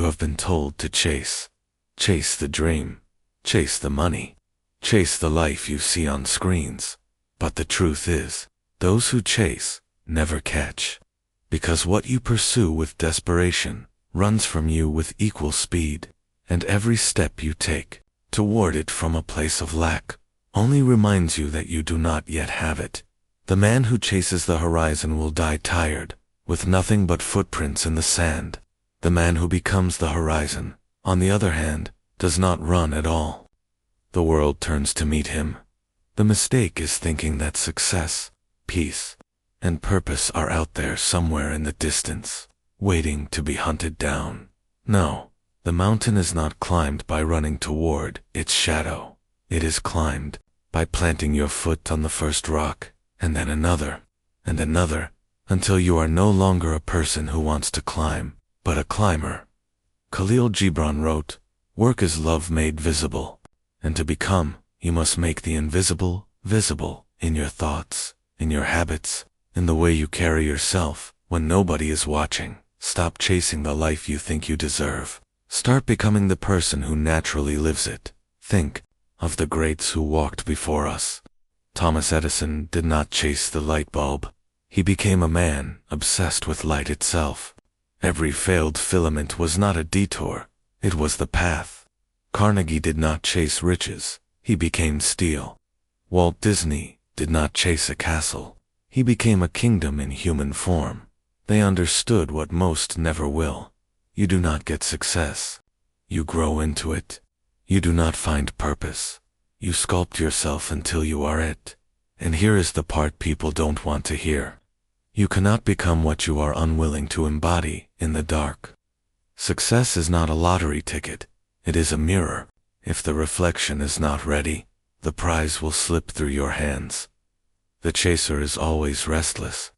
you have been told to chase. Chase the dream. Chase the money. Chase the life you see on screens. But the truth is, those who chase never catch. Because what you pursue with desperation runs from you with equal speed, and every step you take toward it from a place of lack only reminds you that you do not yet have it. The man who chases the horizon will die tired, with nothing but footprints in the sand. The man who becomes the horizon, on the other hand, does not run at all. The world turns to meet him. The mistake is thinking that success, peace, and purpose are out there somewhere in the distance, waiting to be hunted down. No, the mountain is not climbed by running toward its shadow. It is climbed by planting your foot on the first rock, and then another, and another, until you are no longer a person who wants to climb, but a climber. Khalil Gibran wrote, "Work is love made visible, and to become, you must make the invisible visible in your thoughts, in your habits, in the way you carry yourself when nobody is watching. Stop chasing the life you think you deserve. Start becoming the person who naturally lives it. Think of the greats who walked before us. Thomas Edison did not chase the light bulb. He became a man obsessed with light itself. Every failed filament was not a detour, it was the path. Carnegie did not chase riches, he became steel. Walt Disney did not chase a castle, he became a kingdom in human form. They understood what most never will. You do not get success. You grow into it. You do not find purpose. You sculpt yourself until you are it. And here is the part people don't want to hear. You cannot become what you are unwilling to embody in the dark. Success is not a lottery ticket. It is a mirror. If the reflection is not ready, the prize will slip through your hands. The chaser is always restless.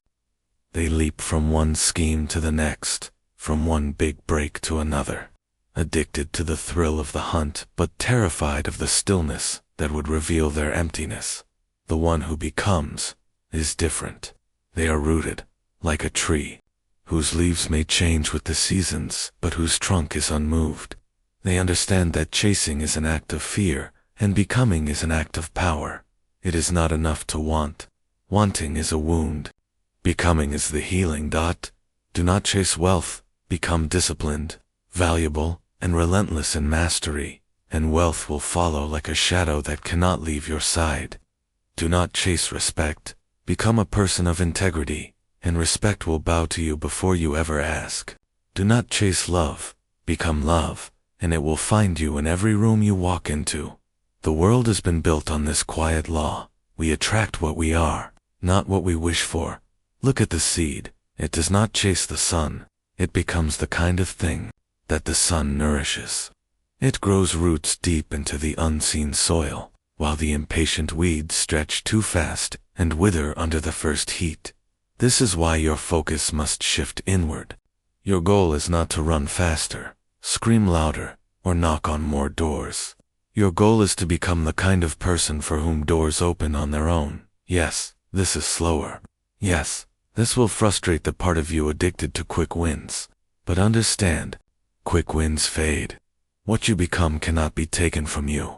They leap from one scheme to the next, from one big break to another, addicted to the thrill of the hunt, but terrified of the stillness that would reveal their emptiness. The one who becomes is different. They are rooted, like a tree, whose leaves may change with the seasons, but whose trunk is unmoved. They understand that chasing is an act of fear, and becoming is an act of power. It is not enough to want. Wanting is a wound. Becoming is the healing. Do not chase wealth. Become disciplined, valuable, and relentless in mastery, and wealth will follow like a shadow that cannot leave your side. Do not chase respect. Become a person of integrity, and respect will bow to you before you ever ask. Do not chase love. Become love, and it will find you in every room you walk into. The world has been built on this quiet law. We attract what we are, not what we wish for. Look at the seed. It does not chase the sun. It becomes the kind of thing that the sun nourishes. It grows roots deep into the unseen soil, while the impatient weeds stretch too fast and wither under the first heat. This is why your focus must shift inward. Your goal is not to run faster, scream louder, or knock on more doors. Your goal is to become the kind of person for whom doors open on their own. Yes, this is slower. Yes, this will frustrate the part of you addicted to quick wins. But understand, quick wins fade. What you become cannot be taken from you.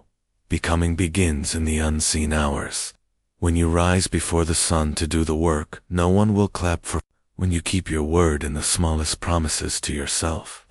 Becoming begins in the unseen hours. When you rise before the sun to do the work, no one will clap for. When you keep your word in the smallest promises to yourself.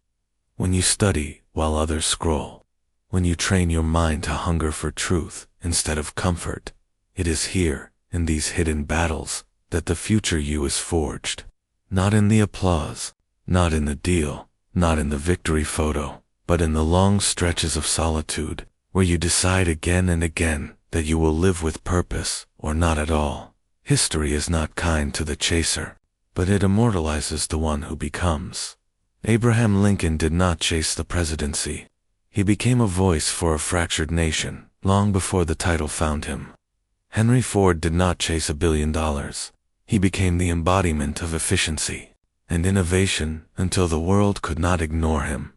When you study while others scroll. When you train your mind to hunger for truth instead of comfort. It is here, in these hidden battles, that the future you is forged. Not in the applause, not in the deal, not in the victory photo, but in the long stretches of solitude, where you decide again and again that you will live with purpose or not at all. History is not kind to the chaser, but it immortalizes the one who becomes. Abraham Lincoln did not chase the presidency. He became a voice for a fractured nation long before the title found him. Henry Ford did not chase $1 billion. He became the embodiment of efficiency and innovation until the world could not ignore him.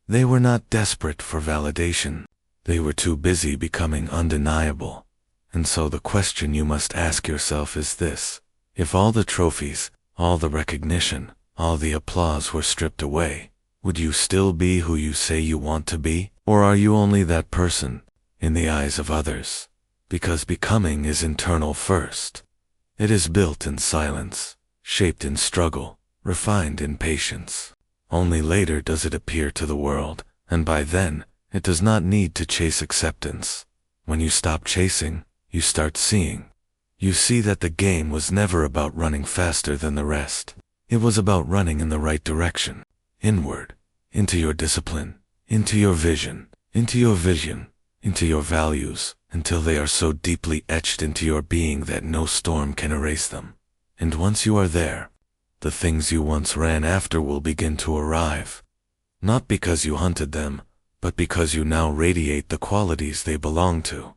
They were not desperate for validation. They were too busy becoming undeniable. And so the question you must ask yourself is this: if all the trophies, all the recognition, all the applause were stripped away, Would you still be who you say you want to be? Or are you only that person in the eyes of others? Because becoming is internal first. It is built in silence, shaped in struggle, refined in patience. Only later does it appear to the world, and by then, it does not need to chase acceptance. When you stop chasing, you start seeing. You see that the game was never about running faster than the rest. It was about running in the right direction, inward, into your discipline, into your vision, into your values, until they are so deeply etched into your being that no storm can erase them. And once you are there, the things you once ran after will begin to arrive. Not because you hunted them, but because you now radiate the qualities they belong to.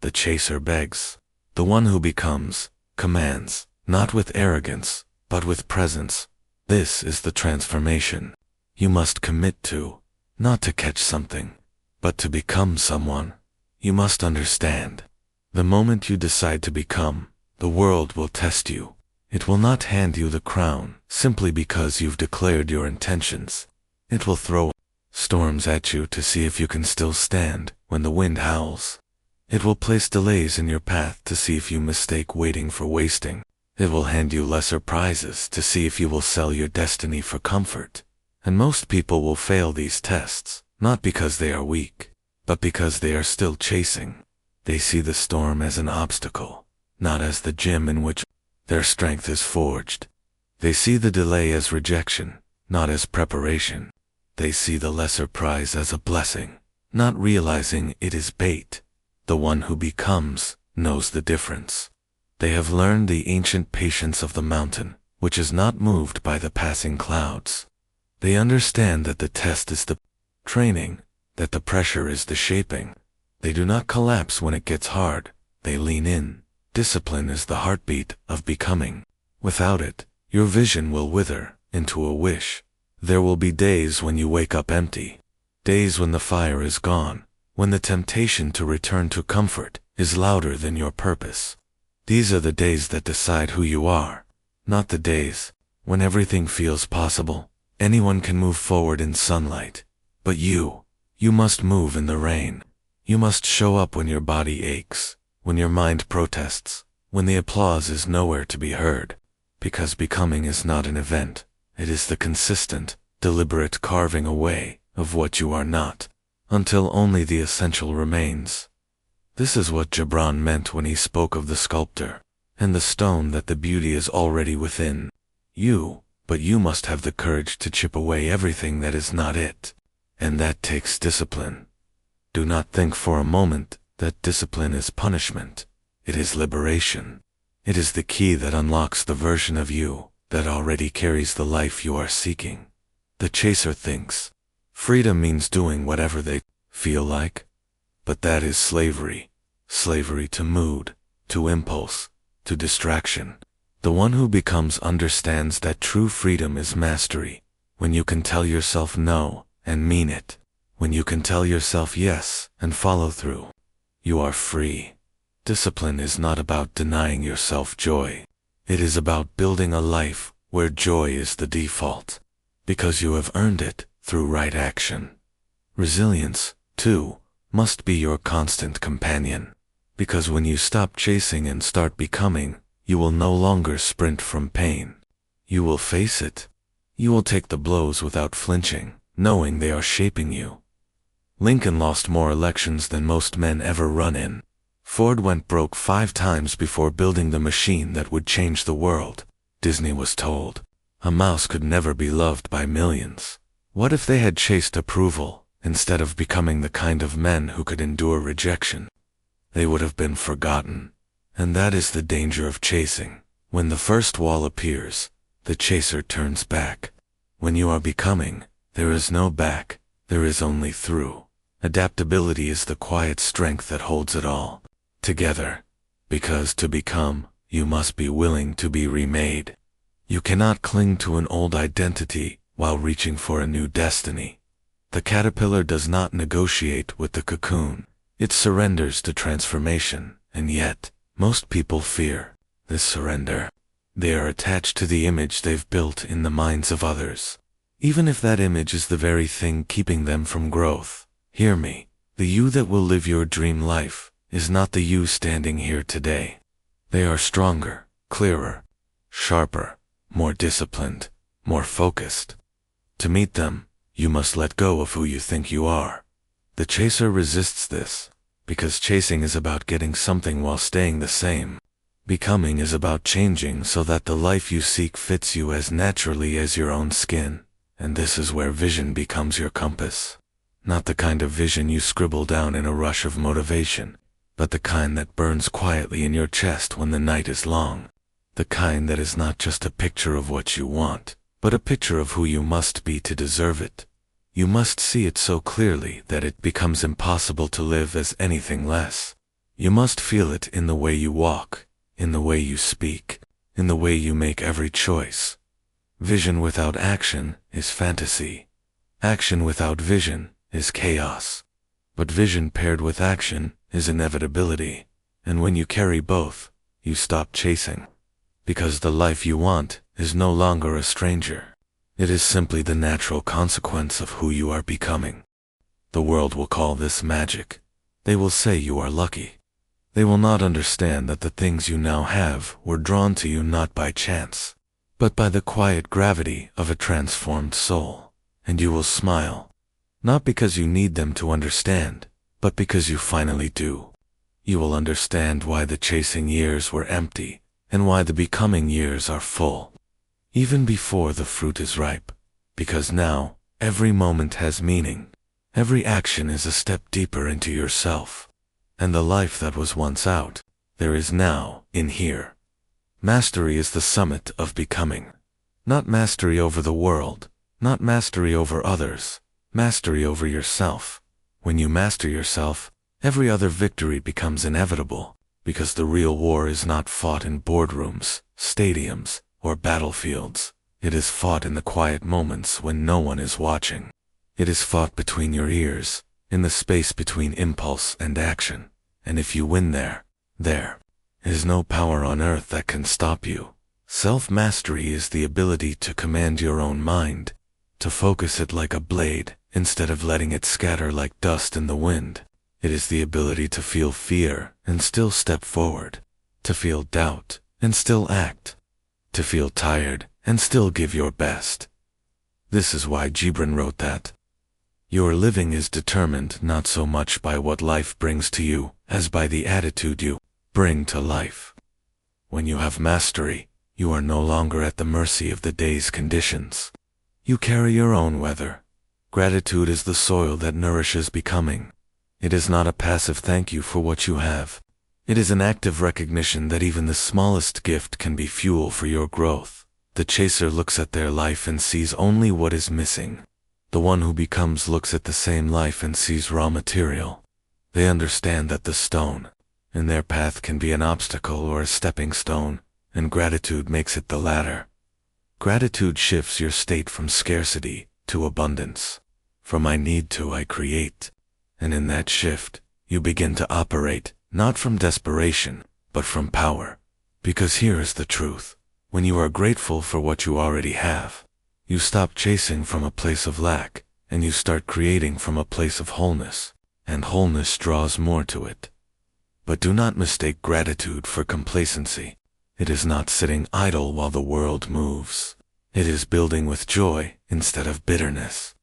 The chaser begs. The one who becomes, commands, not with arrogance, but with presence. This is the transformation you must commit to, not to catch something, but to become someone. You must understand. The moment you decide to become, the world will test you. It will not hand you the crown simply because you've declared your intentions. It will throw storms at you to see if you can still stand when the wind howls. It will place delays in your path to see if you mistake waiting for wasting. It will hand you lesser prizes to see if you will sell your destiny for comfort. And most people will fail these tests, not because they are weak, but because they are still chasing. They see the storm as an obstacle, not as the gym in which their strength is forged. They see the delay as rejection, not as preparation. They see the lesser prize as a blessing, not realizing it is bait. The one who becomes knows the difference. They have learned the ancient patience of the mountain, which is not moved by the passing clouds. They understand that the test is the training, that the pressure is the shaping. They do not collapse when it gets hard. They lean in. Discipline is the heartbeat of becoming. Without it, your vision will wither into a wish. There will be days when you wake up empty. Days when the fire is gone. When the temptation to return to comfort is louder than your purpose. These are the days that decide who you are, not the days when everything feels possible. Anyone can move forward in sunlight, but you must move in the rain. You must show up when your body aches, when your mind protests, when the applause is nowhere to be heard. Because becoming is not an event, it is the consistent, deliberate carving away of what you are not, until only the essential remains. This is what Gibran meant when he spoke of the sculptor, and the stone that the beauty is already within you, but you must have the courage to chip away everything that is not it. And that takes discipline. Do not think for a moment that discipline is punishment. It is liberation. It is the key that unlocks the version of you that already carries the life you are seeking. The chaser thinks freedom means doing whatever they feel like, but that is slavery. Slavery to mood, to impulse, to distraction. The one who becomes understands that true freedom is mastery. When you can tell yourself no and mean it. When you can tell yourself yes and follow through. You are free. Discipline is not about denying yourself joy. It is about building a life where joy is the default, because you have earned it through right action. Resilience, too, must be your constant companion, because when you stop chasing and start becoming, you will no longer sprint from pain. You will face it. You will take the blows without flinching, knowing they are shaping you. Lincoln lost more elections than most men ever run in. Ford went broke 5 times before building the machine that would change the world. Disney was told a mouse could never be loved by millions. What if they had chased approval, instead of becoming the kind of men who could endure rejection? They would have been forgotten. And that is the danger of chasing. When the first wall appears, the chaser turns back. When you are becoming, there is no back, there is only through. Adaptability is the quiet strength that holds it all together. Because to become, you must be willing to be remade. You cannot cling to an old identity while reaching for a new destiny. The caterpillar does not negotiate with the cocoon. It surrenders to transformation, and yet, most people fear this surrender. They are attached to the image they've built in the minds of others. even if that image is the very thing keeping them from growth. Hear me, the you that will live your dream life is not the you standing here today. They are stronger, clearer, sharper, more disciplined, more focused. To meet them, you must let go of who you think you are. The chaser resists this, because chasing is about getting something while staying the same. Becoming is about changing so that the life you seek fits you as naturally as your own skin, and this is where vision becomes your compass. Not the kind of vision you scribble down in a rush of motivation, but the kind that burns quietly in your chest when the night is long. The kind that is not just a picture of what you want, but a picture of who you must be to deserve it. You must see it so clearly that it becomes impossible to live as anything less. You must feel it in the way you walk, in the way you speak, in the way you make every choice. Vision without action is fantasy. Action without vision is chaos. But vision paired with action is inevitability. And when you carry both, you stop chasing. Because the life you want is no longer a stranger. It is simply the natural consequence of who you are becoming. The world will call this magic. They will say you are lucky. They will not understand that the things you now have were drawn to you not by chance, but by the quiet gravity of a transformed soul. And you will smile, not because you need them to understand, but because you finally do. You will understand why the chasing years were empty, and why the becoming years are full. Even before the fruit is ripe, because now, every moment has meaning. Every action is a step deeper into yourself. And the life that was once out, there is now, in here. Mastery is the summit of becoming. Not mastery over the world, not mastery over others, mastery over yourself. When you master yourself, every other victory becomes inevitable, because the real war is not fought in boardrooms, stadiums, or battlefields. It is fought in the quiet moments when no one is watching. It is fought between your ears, in the space between impulse and action. And if you win there is no power on earth that can stop you. Self-mastery is the ability to command your own mind, to focus it like a blade, instead of letting it scatter like dust in the wind. It is the ability to feel fear and still step forward, to feel doubt and still act, to feel tired and still give your best. This is why Gibran wrote that your living is determined not so much by what life brings to you, as by the attitude you bring to life. When you have mastery, you are no longer at the mercy of the day's conditions. You carry your own weather. Gratitude is the soil that nourishes becoming. It is not a passive thank you for what you have. It is an active recognition that even the smallest gift can be fuel for your growth. The chaser looks at their life and sees only what is missing. The one who becomes looks at the same life and sees raw material. They understand that the stone in their path can be an obstacle or a stepping stone, and gratitude makes it the latter. Gratitude shifts your state from scarcity to abundance. From I need to I create. And in that shift, you begin to operate, not from desperation, but from power. Because here is the truth. When you are grateful for what you already have, you stop chasing from a place of lack, and you start creating from a place of wholeness, and wholeness draws more to it. But do not mistake gratitude for complacency. It is not sitting idle while the world moves. It is building with joy instead of bitterness.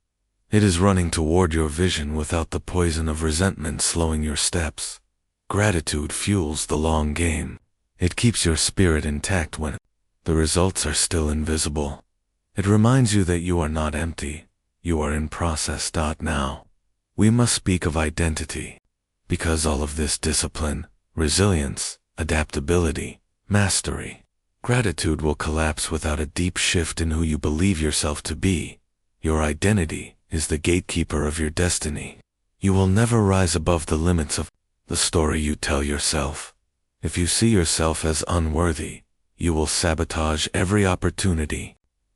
It is running toward your vision without the poison of resentment slowing your steps. Gratitude fuels the long game. It keeps your spirit intact when the results are still invisible. It reminds you that you are not empty, you are in process. Now, we must speak of identity, because all of this discipline, resilience, adaptability, mastery, gratitude will collapse without a deep shift in who you believe yourself to be. Your identity is the gatekeeper of your destiny. You will never rise above the limits of the story you tell yourself. If you see yourself as unworthy, you will sabotage every opportunity.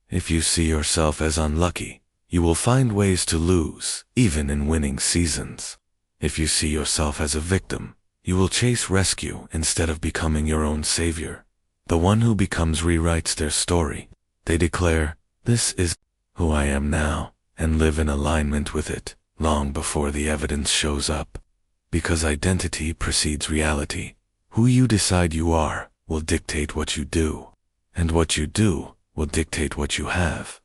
If you see yourself as unlucky, you will find ways to lose, even in winning seasons. If you see yourself as a victim, you will chase rescue instead of becoming your own savior. The one who becomes rewrites their story. They declare, "This is who I am now, and live in alignment with it, long before the evidence shows up. Because identity precedes reality. Who you decide you are will dictate what you do, and what you do will dictate what you have.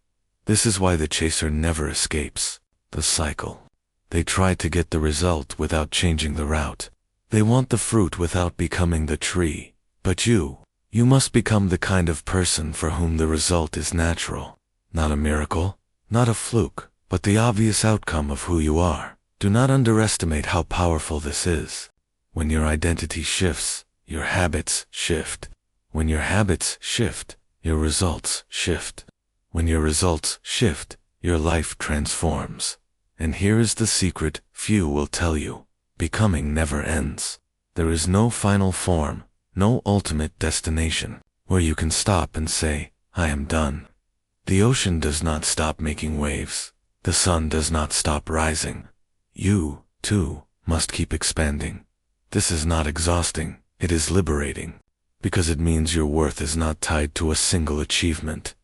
This is why the chaser never escapes the cycle. They try to get the result without changing the route. They want the fruit without becoming the tree. But you must become the kind of person for whom the result is natural. Not a miracle, not a fluke, but the obvious outcome of who you are. Do not underestimate how powerful this is. When your identity shifts, your habits shift. When your habits shift, your results shift. When your results shift, your life transforms. And here is the secret few will tell you. Becoming never ends. There is no final form, no ultimate destination, where you can stop and say, I am done. The ocean does not stop making waves. The sun does not stop rising. You, too, must keep expanding. This is not exhausting, it is liberating. Because it means your worth is not tied to a single achievement.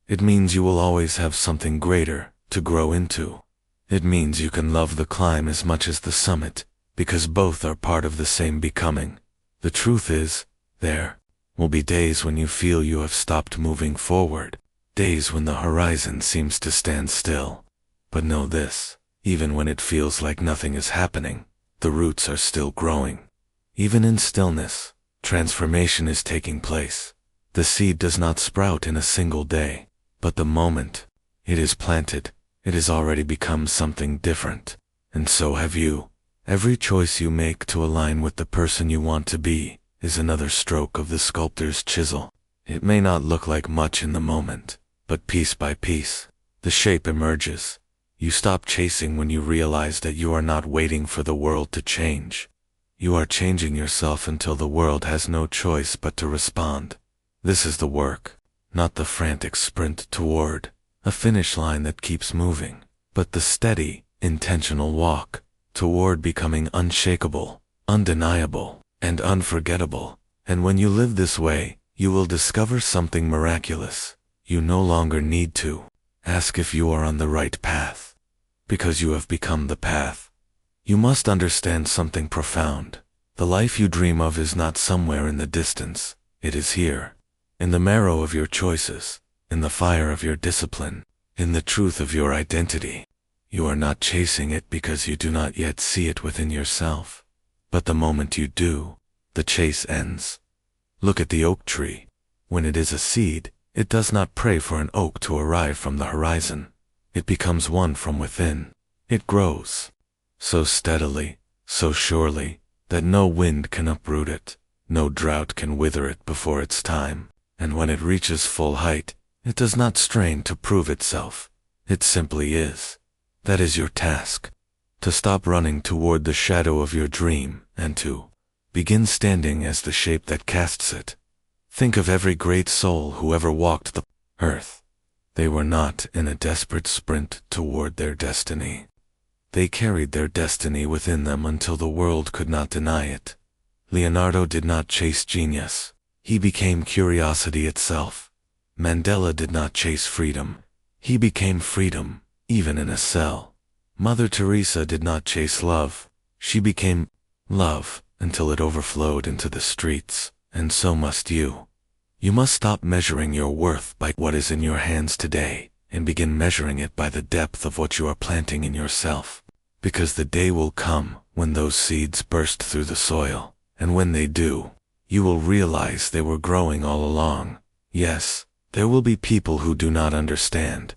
It means you will always have something greater to grow into. It means you can love the climb as much as the summit, because both are part of the same becoming. The truth is, there will be days when you feel you have stopped moving forward, days when the horizon seems to stand still. But know this, even when it feels like nothing is happening, the roots are still growing. Even in stillness, transformation is taking place. The seed does not sprout in a single day, but the moment it is planted, it has already become something different. And so have you. Every choice you make to align with the person you want to be is another stroke of the sculptor's chisel. It may not look like much in the moment, but piece by piece, the shape emerges. You stop chasing when you realize that you are not waiting for the world to change. You are changing yourself until the world has no choice but to respond. This is the work, not the frantic sprint toward a finish line that keeps moving, but the steady, intentional walk toward becoming unshakable, undeniable, and unforgettable. And when you live this way, you will discover something miraculous. You no longer need to ask if you are on the right path, because you have become the path. You must understand something profound. The life you dream of is not somewhere in the distance. It is here, in the marrow of your choices, in the fire of your discipline, in the truth of your identity. You are not chasing it because you do not yet see it within yourself. But the moment you do, the chase ends. Look at the oak tree. When it is a seed, it does not pray for an oak to arrive from the horizon. It becomes one from within. It grows so steadily, so surely, that no wind can uproot it, no drought can wither it before its time. And when it reaches full height, it does not strain to prove itself. It simply is. That is your task. To stop running toward the shadow of your dream and to begin standing as the shape that casts it. Think of every great soul who ever walked the earth. They were not in a desperate sprint toward their destiny. They carried their destiny within them until the world could not deny it. Leonardo did not chase genius. He became curiosity itself. Mandela did not chase freedom. He became freedom, even in a cell. Mother Teresa did not chase love. She became love until it overflowed into the streets, and so must you. You must stop measuring your worth by what is in your hands today, and begin measuring it by the depth of what you are planting in yourself. Because the day will come when those seeds burst through the soil, and when they do, you will realize they were growing all along. Yes, there will be people who do not understand.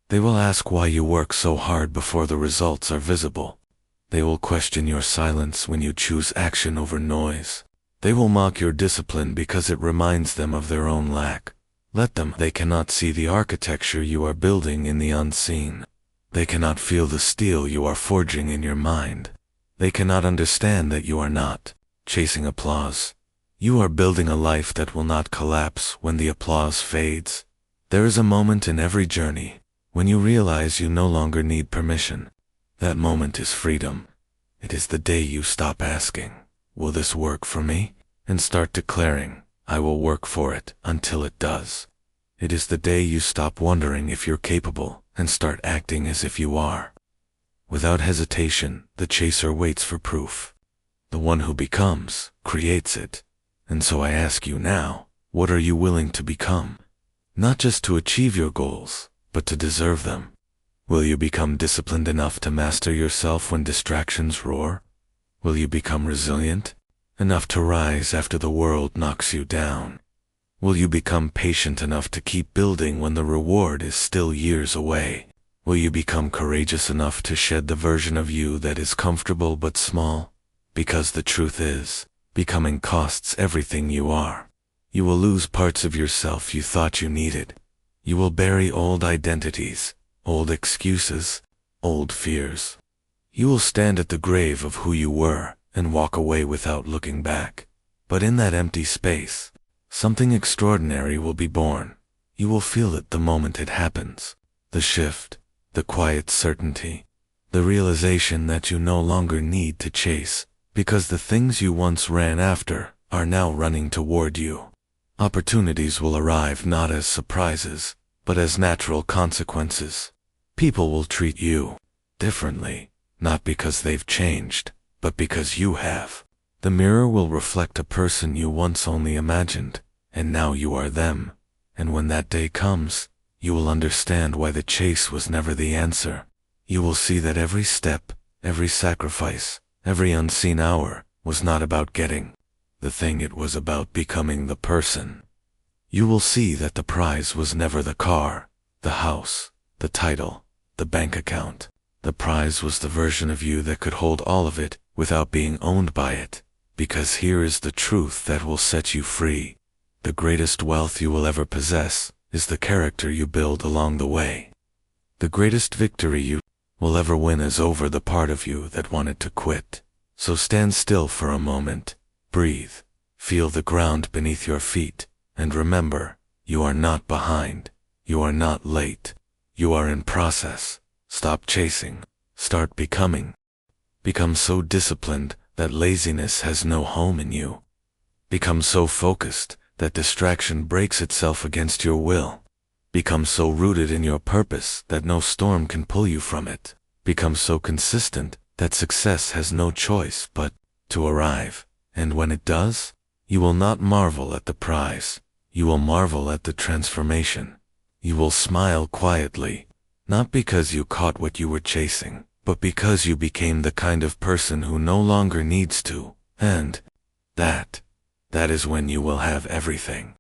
They will ask why you work so hard before the results are visible. They will question your silence when you choose action over noise. They will mock your discipline because it reminds them of their own lack. Let them. They cannot see the architecture you are building in the unseen. They cannot feel the steel you are forging in your mind. They cannot understand that you are not chasing applause. You are building a life that will not collapse when the applause fades. There is a moment in every journey when you realize you no longer need permission. That moment is freedom. It is the day you stop asking, will this work for me? And start declaring, I will work for it until it does. It is the day you stop wondering if you're capable and start acting as if you are. Without hesitation, the chaser waits for proof. The one who becomes, creates it. And so I ask you now, what are you willing to become? Not just to achieve your goals, but to deserve them. Will you become disciplined enough to master yourself when distractions roar? Will you become resilient enough to rise after the world knocks you down? Will you become patient enough to keep building when the reward is still years away? Will you become courageous enough to shed the version of you that is comfortable but small? Because the truth is, becoming costs everything you are. You will lose parts of yourself you thought you needed. You will bury old identities, old excuses, old fears. You will stand at the grave of who you were and walk away without looking back. But in that empty space, something extraordinary will be born. You will feel it the moment it happens. The shift, the quiet certainty, the realization that you no longer need to chase, because the things you once ran after are now running toward you. Opportunities will arrive not as surprises, but as natural consequences. People will treat you differently, not because they've changed, but because you have. The mirror will reflect a person you once only imagined, and now you are them. And when that day comes, you will understand why the chase was never the answer. You will see that every step, every sacrifice, every unseen hour was not about getting the thing, it was about becoming the person. You will see that the prize was never the car, the house, the title, the bank account. The prize was the version of you that could hold all of it without being owned by it. Because here is the truth that will set you free. The greatest wealth you will ever possess is the character you build along the way. The greatest victory you will ever win is over the part of you that wanted to quit. So stand still for a moment, breathe, feel the ground beneath your feet, and remember, you are not behind, you are not late, you are in process. Stop chasing, start becoming. Become so disciplined that laziness has no home in you. Become so focused that distraction breaks itself against your will. Become so rooted in your purpose that no storm can pull you from it. Become so consistent that success has no choice but to arrive. And when it does, you will not marvel at the prize. You will marvel at the transformation. You will smile quietly, not because you caught what you were chasing, but because you became the kind of person who no longer needs to. And that is when you will have everything.